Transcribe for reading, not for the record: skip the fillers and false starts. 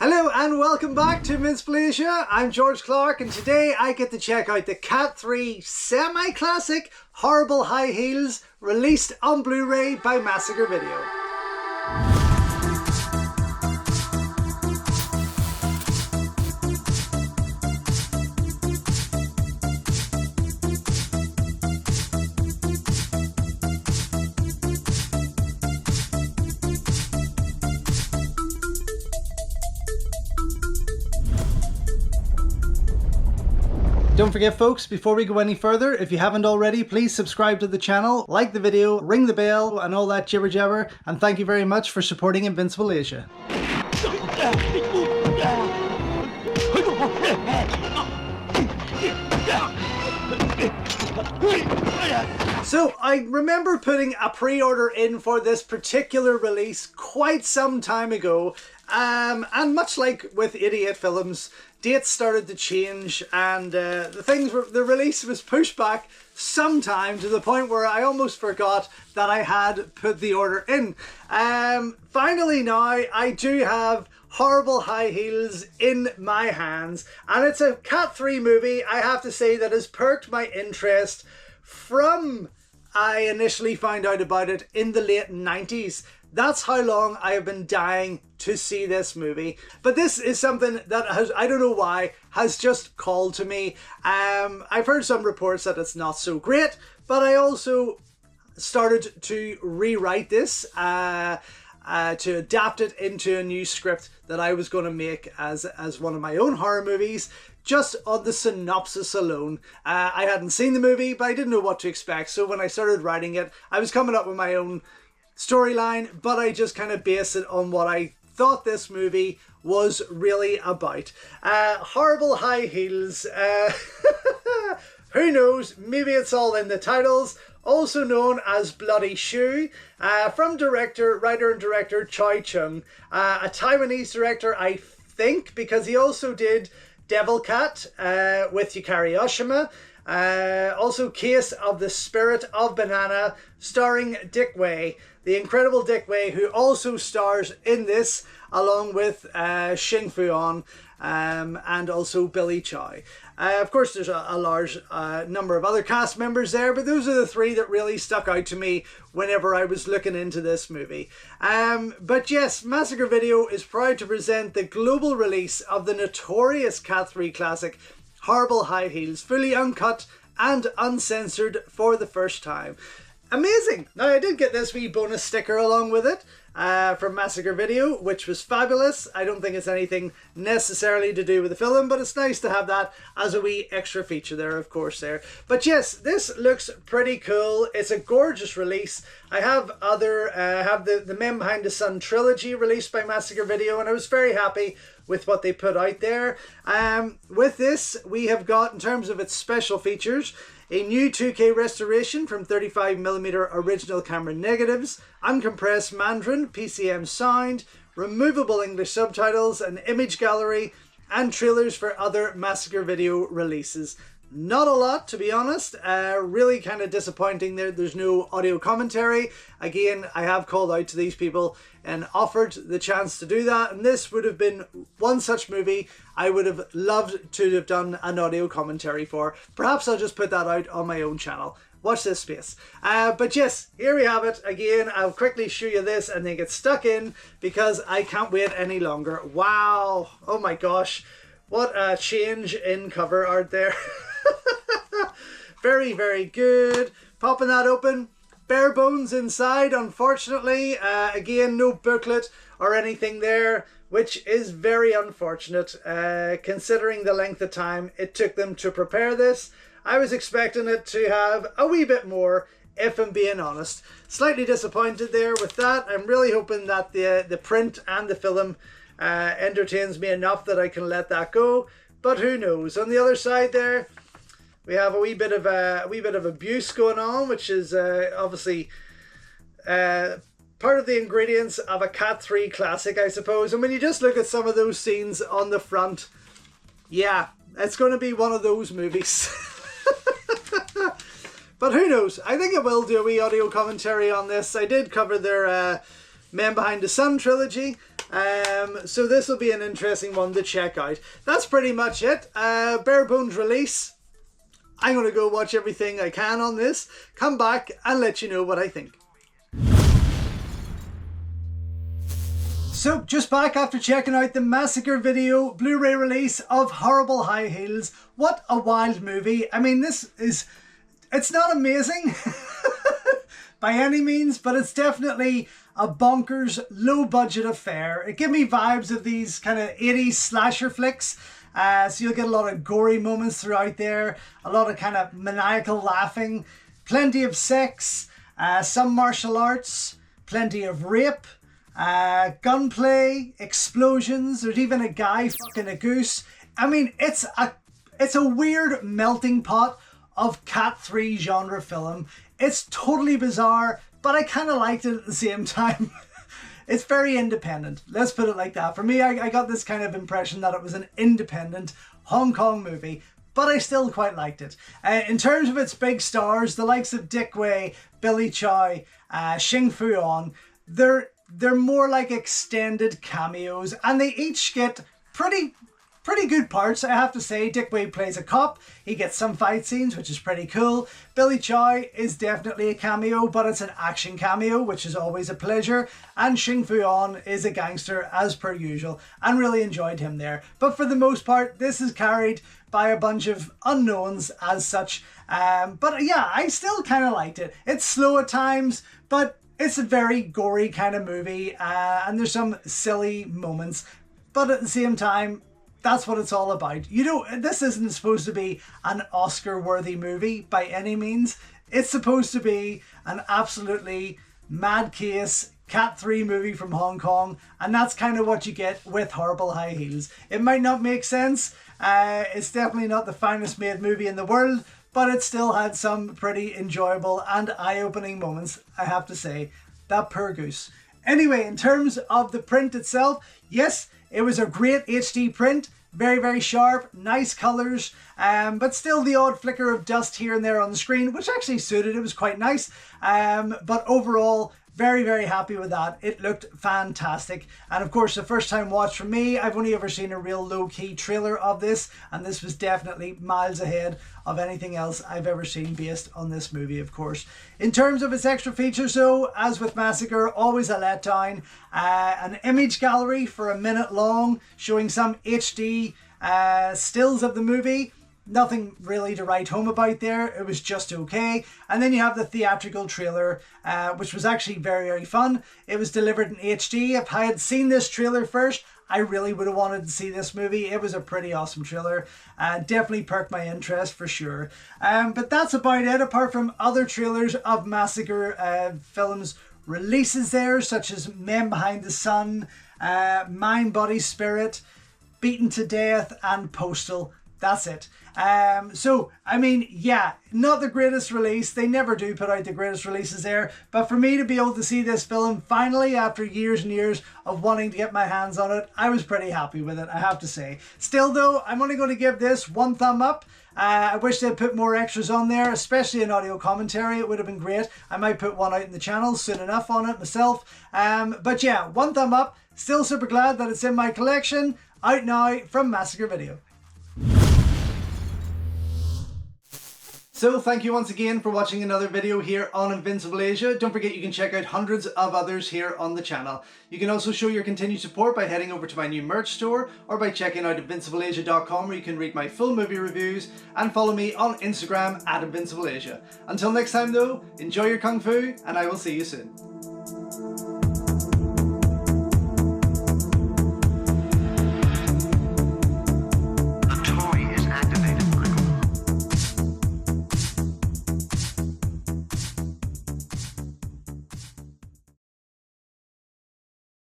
Hello and welcome back to Invincible Asia. I'm George Clark and today I get to check out the Cat 3 semi-classic Horrible High Heels released on Blu-ray by Massacre Video. Don't forget folks, before we go any further, if you haven't already, please subscribe to the channel, like the video, ring the bell and all that jibber jabber, and thank you very much for supporting Invincible Asia. So I remember putting a pre-order in for this particular release quite some time ago, and much like with 88 films, dates started to change and the release was pushed back sometime to the point where I almost forgot that I had put the order in. Finally now I do have Horrible High Heels in my hands, and it's a Cat 3 movie, I have to say, that has perked my interest from I initially found out about it in the late 90s. That's how long I have been dying to see this movie. But this is something that has, I don't know why, has just called to me. I've heard some reports that it's not so great, but I also started to rewrite this to adapt it into a new script that I was going to make as one of my own horror movies. Just on the synopsis alone. I hadn't seen the movie, but I didn't know what to expect. So when I started writing it, I was coming up with my own storyline, but I just kind of based it on what I thought this movie was really about. Horrible High Heels. Who knows? Maybe it's all in the titles. Also known as Bloody Shoe, from writer and director Chow, a Taiwanese director, I think, because he also did Devil Cat with Yukari Oshima. Also Case of the Spirit of Banana, starring Dick Wei, the incredible Dick Wei, who also stars in this along with Shing Fui On and also Billy Chow. Of course there's a large number of other cast members there, but those are the three that really stuck out to me whenever I was looking into this movie. But yes, Massacre Video is proud to present the global release of the notorious Cat 3 classic Horrible High Heels, fully uncut and uncensored for the first time. Amazing! Now I did get this wee bonus sticker along with it from Massacre Video, which was fabulous. I don't think it's anything necessarily to do with the film, but it's nice to have that as a wee extra feature there, of course, there. But yes, this looks pretty cool. It's a gorgeous release. I have the Men Behind the Sun trilogy released by Massacre Video, and I was very happy with what they put out there. With this, we have got, in terms of its special features, a new 2K restoration from 35mm original camera negatives, uncompressed Mandarin, PCM sound, removable English subtitles, an image gallery, and trailers for other Massacre Video releases. Not a lot, to be honest. Really kind of disappointing there. There's no audio commentary. Again, I have called out to these people and offered the chance to do that, and this would have been one such movie I would have loved to have done an audio commentary for. Perhaps I'll just put that out on my own channel. Watch this space. But yes, here we have it. Again, I'll quickly show you this and then get stuck in because I can't wait any longer. Wow. Oh my gosh. What a change in cover art there. Very, very good. Popping that open. Bare bones inside, unfortunately. Again, no booklet or anything there, which is very unfortunate considering the length of time it took them to prepare this. I was expecting it to have a wee bit more, if I'm being honest. Slightly disappointed there with that. I'm really hoping that the print and the film entertains me enough that I can let that go, but who knows. On the other side there, we have a wee bit of abuse going on, which is obviously part of the ingredients of a Cat 3 classic, I suppose. And when you just look at some of those scenes on the front, yeah, it's going to be one of those movies. But who knows? I think I will do a wee audio commentary on this. I did cover their Men Behind the Sun trilogy, So this will be an interesting one to check out. That's pretty much it. Bare bones release. I'm going to go watch everything I can on this, come back and let you know what I think. So just back after checking out the Massacre video Blu-ray release of Horrible High Heels. What a wild movie. I mean, it's not amazing by any means, but it's definitely a bonkers low budget affair. It gave me vibes of these kind of 80s slasher flicks. So you'll get a lot of gory moments throughout there, a lot of kind of maniacal laughing, plenty of sex, some martial arts, plenty of rape, gunplay, explosions. There's even a guy fucking a goose. I mean, it's a weird melting pot of Cat 3 genre film. It's totally bizarre, but I kind of liked it at the same time. It's very independent. Let's put it like that. For me, I got this kind of impression that it was an independent Hong Kong movie, but I still quite liked it. In terms of its big stars, the likes of Dick Wei, Billy Chow, Shing Fui On, they're more like extended cameos, and they each get pretty good parts, I have to say. Dick Wei plays a cop. He gets some fight scenes, which is pretty cool. Billy Chow is definitely a cameo, but it's an action cameo, which is always a pleasure. And Shing Fui On is a gangster, as per usual, and really enjoyed him there. But for the most part, this is carried by a bunch of unknowns as such. But yeah, I still kind of liked it. It's slow at times, but it's a very gory kind of movie, and there's some silly moments. But at the same time, that's what it's all about. You know, this isn't supposed to be an Oscar-worthy movie by any means. It's supposed to be an absolutely mad case Cat 3 movie from Hong Kong, and that's kind of what you get with Horrible High Heels. It might not make sense. It's definitely not the finest made movie in the world, but it still had some pretty enjoyable and eye-opening moments, I have to say. That poor goose. Anyway, in terms of the print itself, yes, it was a great HD print, very, very sharp, nice colours, but still the odd flicker of dust here and there on the screen, which actually suited. It was quite nice, but overall, very, very happy with that. It looked fantastic. And of course, the first time watch for me, I've only ever seen a real low-key trailer of this, and this was definitely miles ahead of anything else I've ever seen based on this movie, of course. In terms of its extra features though, as with Massacre, always a letdown. An image gallery for a minute long, showing some HD stills of the movie. Nothing really to write home about there. It was just okay. And then you have the theatrical trailer, which was actually very, very fun. It was delivered in HD. If I had seen this trailer first, I really would have wanted to see this movie. It was a pretty awesome trailer. Definitely perked my interest for sure. But that's about it, apart from other trailers of Massacre films releases there, such as Men Behind the Sun, Mind, Body, Spirit, Beaten to Death, and Postal. That's it. So, I mean, yeah, not the greatest release. They never do put out the greatest releases there. But for me to be able to see this film finally after years and years of wanting to get my hands on it, I was pretty happy with it, I have to say. Still though, I'm only going to give this one thumb up. I wish they'd put more extras on there, especially an audio commentary. It would have been great. I might put one out in the channel soon enough on it myself. But yeah, one thumb up. Still super glad that it's in my collection. Out now from Massacre Video. So thank you once again for watching another video here on Invincible Asia. Don't forget you can check out hundreds of others here on the channel. You can also show your continued support by heading over to my new merch store or by checking out invincibleasia.com, where you can read my full movie reviews and follow me on Instagram @InvincibleAsia. Until next time though, enjoy your Kung Fu and I will see you soon.